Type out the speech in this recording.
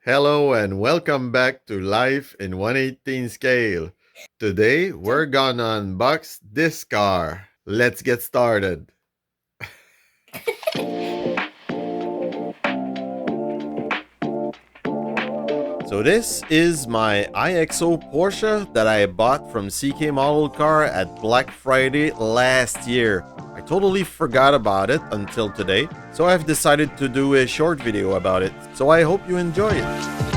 Hello and welcome back to Life in 118 Scale. Today we're gonna unbox this car. Let's get started. So this is my IXO Porsche that I bought from CK-Modelcars at Black Friday last year. I totally forgot about it until today, so I've decided to do a short video about it. So I hope you enjoy it.